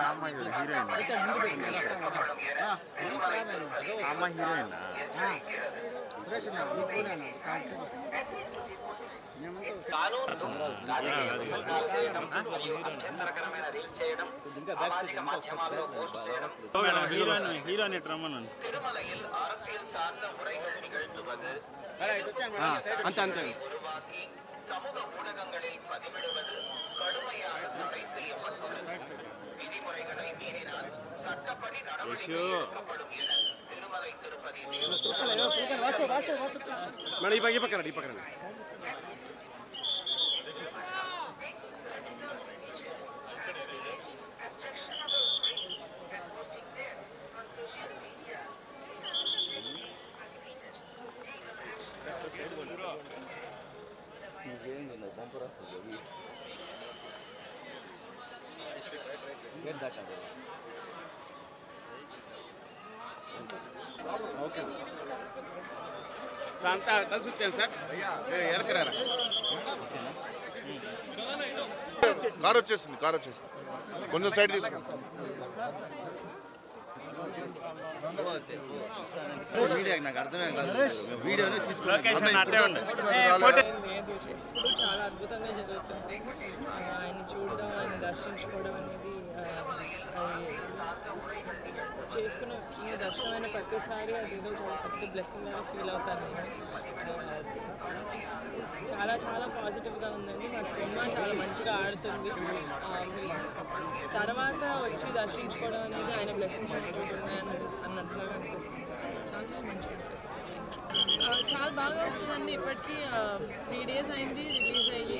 అమ్మాయి హీరోయిన్ అమ్మాయి heroine heroine at రమ్మన్నాను అంతే అంతే சமூக ஊடகங்களில் பதிவிடுவது கடுமையான தடை செய்யப்பட்டுள்ளது. விதிமுறைகளை மீறினால் சட்டப்படி நடவடிக்கை எடுக்கப்படும் என திருமலை திருப்பதி అంతా కలిసి వచ్చాను సార్ ఎరకరారా కార్ వచ్చేసింది కొంచెం సైడ్ తీసుకోండి. నాకు అర్థమే కాదు వీడియోనే ఇప్పుడు చాలా అద్భుతంగా జరుగుతుంది. ఆయన చూడడం, ఆయన దర్శించుకోవడం అనేది చేసుకున్న చిన్న దర్శనం అయిన ప్రతిసారి అదేదో చాలా పెద్ద బ్లెస్సింగ్ లాగా ఫీల్ అవుతాను నేను. చాలా చాలా పాజిటివ్గా ఉందండి. మా సినిమా చాలా మంచిగా ఆడుతుంది. తర్వాత వచ్చి దర్శించుకోవడం అనేది ఆయన బ్లెస్సింగ్స్ మనతో ఉన్నాయని అన్నట్లుగా అనిపిస్తుంది. చాలా చాలా మంచిగా అనిపిస్తుంది. చాలా బాగా అవుతుందండి. ఇప్పటికీ 3 days అయింది రిలీజ్ అయ్యి.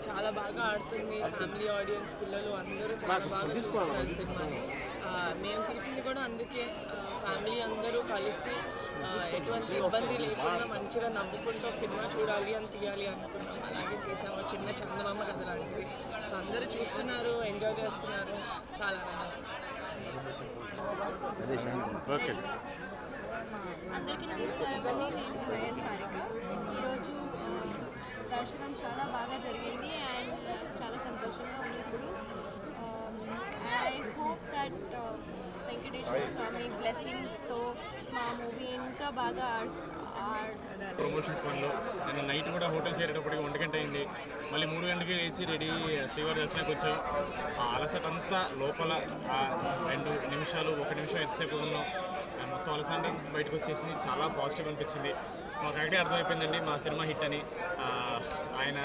చాలా బాగా ఆడుతుంది. ఫ్యామిలీ ఆడియన్స్, పిల్లలు అందరూ చాలా బాగా చూస్తున్నారు సినిమాని. మేము తీసింది కూడా అందుకే. ఫ్యామిలీ అందరూ కలిసి ఎటువంటి ఇబ్బంది లేకుండా మంచిగా నవ్వుకుంటూ ఒక సినిమా చూడాలి అని తీయాలి అనుకున్నాం. అలాగే తీసాము. చిన్న చందమామ కథ లాంటిది. సో అందరూ చూస్తున్నారు, ఎంజాయ్ చేస్తున్నారు. చాలా ఓకే. అందరికీ నమస్కారం అండి. నేను నయన్ సారిక. ఈరోజు దర్శనం చాలా బాగా జరిగింది అండ్ చాలా సంతోషంగా ఉంది. ఇప్పుడు ఐ హోప్ దట్ వెంకటేశ్వర స్వామి బ్లెస్సింగ్స్తో మా మూవీ ఇంకా బాగా ప్రమోషన్స్ పనిలో నేను నైట్ కూడా హోటల్ చేరేటప్పటికి 1 గంట అయింది. మళ్ళీ 3 గంటలకి లేచి రెడీ శ్రీవారి దర్శనానికి వచ్చాం. ఆ అలసట అంతా లోపల 2 నిమిషాలు 1 నిమిషం ఎంతసేపు ఉన్నాం, మొత్తం అలసండి బయటకు వచ్చేసింది. చాలా పాజిటివ్ అనిపించింది. మాకు అక్కడే అర్థమైపోయిందండి మా సినిమా హిట్ అని. ఆయన